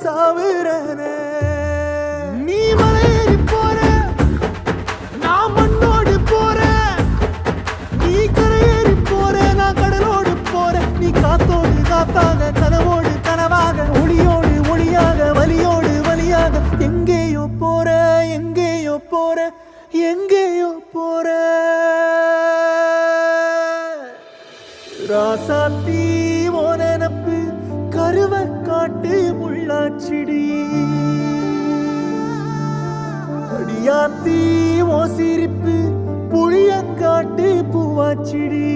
சாவுறனே நீ மலையேறி போற நான் மண்ணோடு போறேன் நீ கரையேறி போற நான் கடலோடு போறேன் நீ காத்தோடு காத்தாக கனவோடு கனவாக ஒளியோடு ஒளியாக வலியோடு வலியாக எங்கேயோ போற எங்கேயோ போற எங்கேயோ போற ராசாத்தி ஓ நினப்பு கருவ காட்டு முள்ளாச்சிடி அடியாத்தி ஓ சிரிப்பு புளியங்காட்டு பூவாச்சிடி